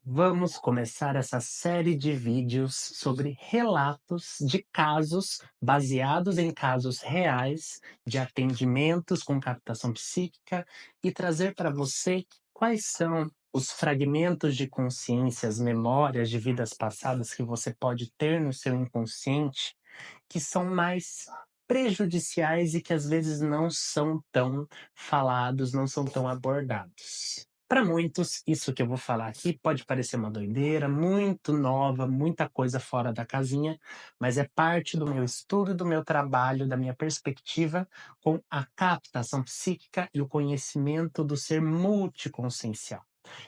Vamos começar essa série de vídeos sobre relatos de casos baseados em casos reais de atendimentos com captação psíquica e trazer para você quais são os fragmentos de consciência, as memórias de vidas passadas que você pode ter no seu inconsciente que são mais prejudiciais e que às vezes não são tão falados, não são tão abordados. Para muitos, isso que eu vou falar aqui pode parecer uma doideira, muito nova, muita coisa fora da casinha, mas é parte do meu estudo, do meu trabalho, da minha perspectiva com a captação psíquica e o conhecimento do ser multiconsciencial.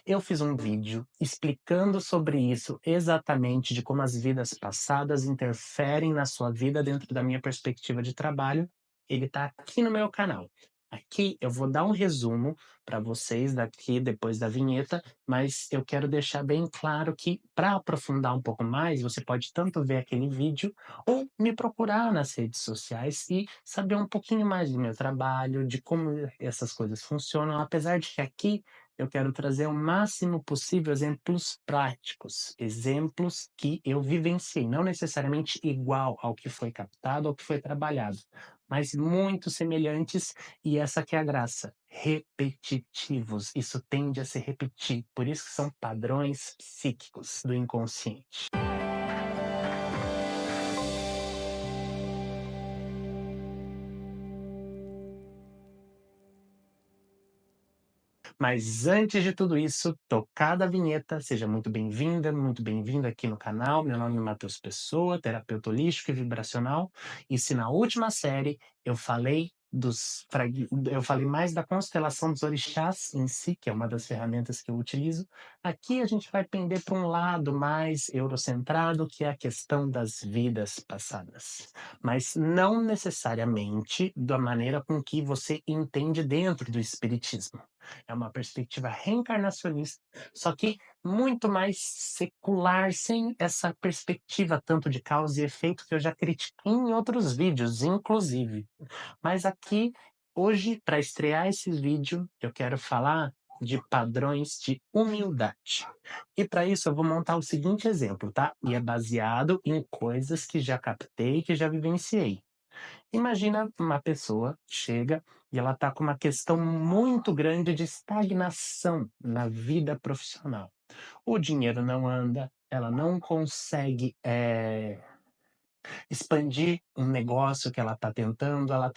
Eu fiz um vídeo explicando sobre isso exatamente, de como as vidas passadas interferem na sua vida dentro da minha perspectiva de trabalho. Ele está aqui no meu canal. Aqui eu vou dar um resumo para vocês daqui depois da vinheta, mas eu quero deixar bem claro que para aprofundar um pouco mais, você pode tanto ver aquele vídeo ou me procurar nas redes sociais e saber um pouquinho mais do meu trabalho, de como essas coisas funcionam, apesar de que aqui eu quero trazer o máximo possível exemplos práticos, exemplos que eu vivenciei, não necessariamente igual ao que foi captado ou que foi trabalhado, mas muito semelhantes, e essa que é a graça, repetitivos. Isso tende a se repetir, por isso que são padrões psíquicos do inconsciente. Mas antes de tudo isso, tocada a vinheta, seja muito bem-vinda, muito bem-vindo aqui no canal. Meu nome é Matheus Pessoa, terapeuta holístico e vibracional. E se na última série eu falei mais da constelação dos orixás em si, que é uma das ferramentas que eu utilizo, aqui a gente vai pender para um lado mais eurocentrado, que é a questão das vidas passadas. Mas não necessariamente da maneira com que você entende dentro do espiritismo. É uma perspectiva reencarnacionista, só que muito mais secular, sem essa perspectiva tanto de causa e efeito que eu já critiquei em outros vídeos, inclusive. Mas aqui, hoje, para estrear esse vídeo, eu quero falar de padrões de humildade. E para isso eu vou montar o seguinte exemplo, tá? E é baseado em coisas que já captei, que já vivenciei. Imagina uma pessoa chega e ela está com uma questão muito grande de estagnação na vida profissional. O dinheiro não anda, ela não consegue expandir um negócio que ela está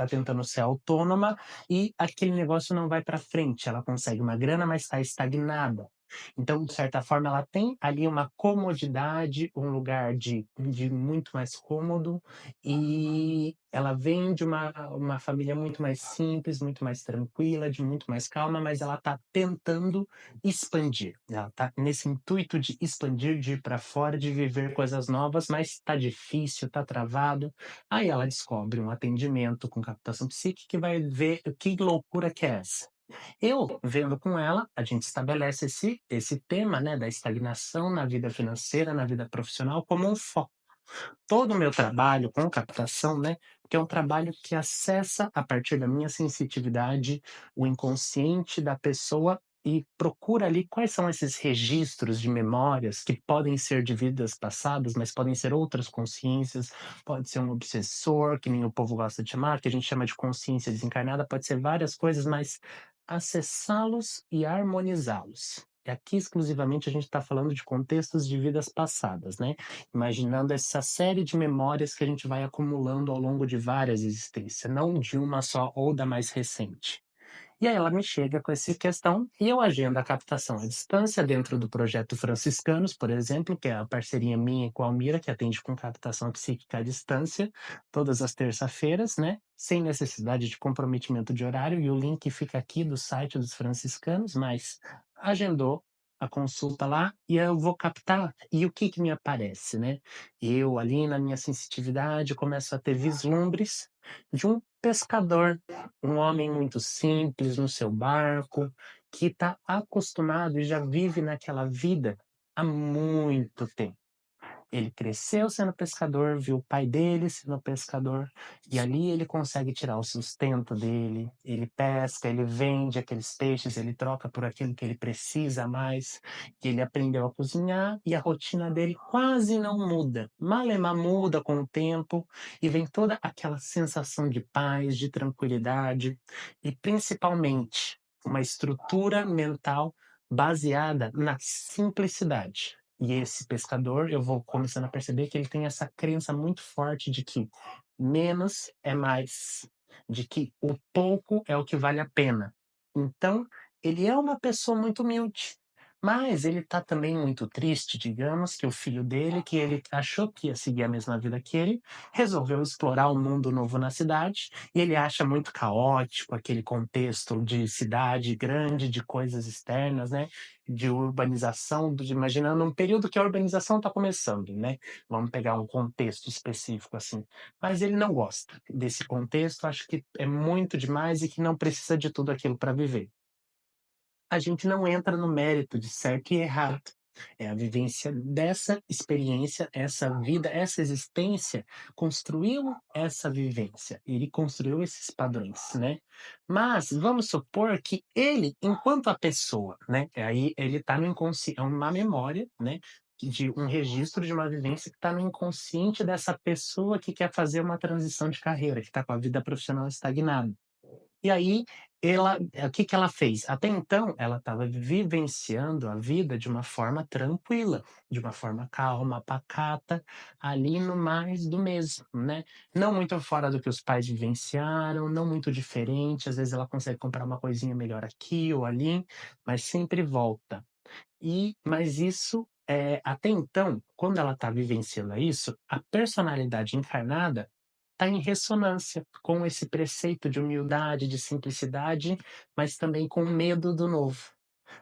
tentando ser autônoma e aquele negócio não vai para frente. Ela consegue uma grana, mas está estagnada. Então, de certa forma, ela tem ali uma comodidade, um lugar de muito mais cômodo, e ela vem de uma família muito mais simples, muito mais tranquila, de muito mais calma, mas ela está tentando expandir. Ela está nesse intuito de expandir, de ir para fora, de viver coisas novas, mas está difícil, está travado. Aí ela descobre um atendimento com captação psíquica e vai ver que loucura que é essa. Eu, vendo com ela, a gente estabelece esse tema, né, da estagnação na vida financeira, na vida profissional, como um foco. Todo o meu trabalho com captação, né, que é um trabalho que acessa, a partir da minha sensitividade, o inconsciente da pessoa e procura ali quais são esses registros de memórias que podem ser de vidas passadas, mas podem ser outras consciências, pode ser um obsessor, que nem o povo gosta de chamar, que a gente chama de consciência desencarnada, pode ser várias coisas, mas acessá-los e harmonizá-los. E aqui exclusivamente a gente está falando de contextos de vidas passadas, né? Imaginando essa série de memórias que a gente vai acumulando ao longo de várias existências, não de uma só ou da mais recente. E aí ela me chega com essa questão e eu agendo a captação à distância dentro do projeto Franciscanos, por exemplo, que é a parceria minha com a Almira, que atende com captação psíquica à distância, todas as terça-feiras, né? Sem necessidade de comprometimento de horário, e o link fica aqui do site dos franciscanos, mas agendou a consulta lá e eu vou captar. E o que que me aparece, né? Eu ali na minha sensitividade começo a ter vislumbres de um pescador, um homem muito simples no seu barco, que está acostumado e já vive naquela vida há muito tempo. Ele cresceu sendo pescador, viu o pai dele sendo pescador, e ali ele consegue tirar o sustento dele. Ele pesca, ele vende aqueles peixes, ele troca por aquilo que ele precisa a mais, e ele aprendeu a cozinhar e a rotina dele quase não muda. Malemar muda com o tempo e vem toda aquela sensação de paz, de tranquilidade e principalmente uma estrutura mental baseada na simplicidade. E esse pescador, eu vou começando a perceber que ele tem essa crença muito forte de que menos é mais, de que o pouco é o que vale a pena. Então, ele é uma pessoa muito humilde, mas ele está também muito triste, digamos, que o filho dele, que ele achou que ia seguir a mesma vida que ele, resolveu explorar um mundo novo na cidade, e ele acha muito caótico aquele contexto de cidade grande, de coisas externas, né? De urbanização, imaginando um período que a urbanização está começando, né? Vamos pegar um contexto específico assim. Mas ele não gosta desse contexto, acho que é muito demais e que não precisa de tudo aquilo para viver. A gente não entra no mérito de certo e errado. É a vivência dessa experiência, essa vida, essa existência construiu essa vivência. Ele construiu esses padrões, né? Mas vamos supor que ele, enquanto a pessoa, né? Aí ele está no inconsciente, é uma memória, né? De um registro de uma vivência que está no inconsciente dessa pessoa que quer fazer uma transição de carreira, que está com a vida profissional estagnada. E aí, o que que ela fez? Até então, ela estava vivenciando a vida de uma forma tranquila, de uma forma calma, pacata, ali no mais do mesmo, né. Não muito fora do que os pais vivenciaram, não muito diferente, às vezes ela consegue comprar uma coisinha melhor aqui ou ali, mas sempre volta. Mas isso, até então, quando ela está vivenciando isso, a personalidade encarnada está em ressonância com esse preceito de humildade, de simplicidade, mas também com medo do novo.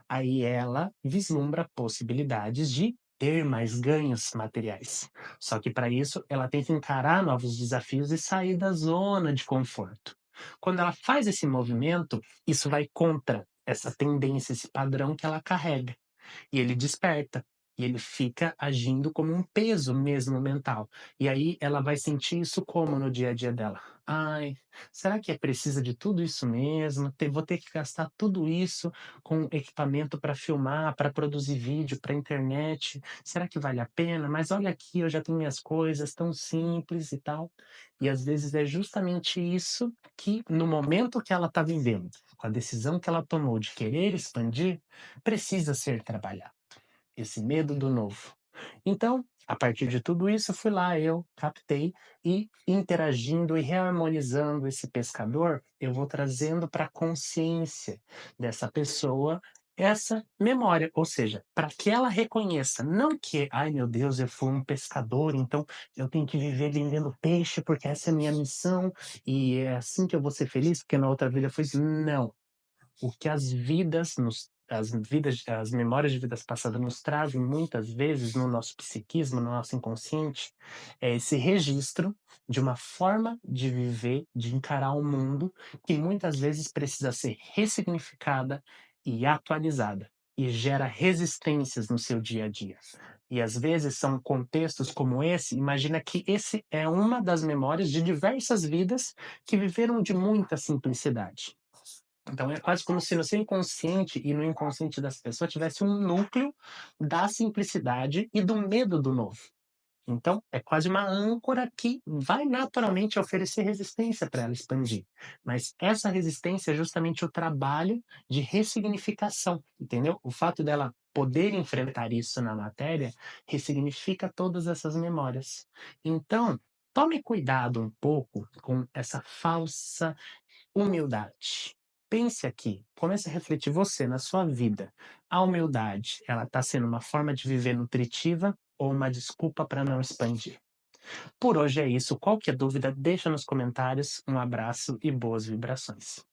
Aí ela vislumbra possibilidades de ter mais ganhos materiais. Só que para isso ela tem que encarar novos desafios e sair da zona de conforto. Quando ela faz esse movimento, isso vai contra essa tendência, esse padrão que ela carrega. E ele desperta, e ele fica agindo como um peso mesmo mental. E aí ela vai sentir isso como no dia a dia dela? Ai, será que é precisa de tudo isso mesmo? Vou ter que gastar tudo isso com equipamento para filmar, para produzir vídeo para internet. Será que vale a pena? Mas olha aqui, eu já tenho minhas coisas tão simples e tal. E às vezes é justamente isso que, no momento que ela está vivendo, com a decisão que ela tomou de querer expandir, precisa ser trabalhado, esse medo do novo. Então, a partir de tudo isso, fui lá, eu captei e interagindo e reharmonizando esse pescador, eu vou trazendo para a consciência dessa pessoa essa memória, ou seja, para que ela reconheça, não que, ai meu Deus, eu fui um pescador, então eu tenho que viver vendendo peixe porque essa é a minha missão e é assim que eu vou ser feliz, porque na outra vida foi isso. Não, o que as memórias de vidas passadas nos trazem muitas vezes no nosso psiquismo, no nosso inconsciente, é esse registro de uma forma de viver, de encarar o mundo, que muitas vezes precisa ser ressignificada e atualizada, e gera resistências no seu dia a dia. E às vezes são contextos como esse, imagina que esse é uma das memórias de diversas vidas que viveram de muita simplicidade. Então é quase como se no seu inconsciente e no inconsciente das pessoas tivesse um núcleo da simplicidade e do medo do novo. Então é quase uma âncora que vai naturalmente oferecer resistência para ela expandir. Mas essa resistência é justamente o trabalho de ressignificação, entendeu? O fato dela poder enfrentar isso na matéria ressignifica todas essas memórias. Então, tome cuidado um pouco com essa falsa humildade. Pense aqui, comece a refletir você na sua vida. A humildade, ela está sendo uma forma de viver nutritiva ou uma desculpa para não expandir? Por hoje é isso. Qualquer dúvida, deixa nos comentários. Um abraço e boas vibrações.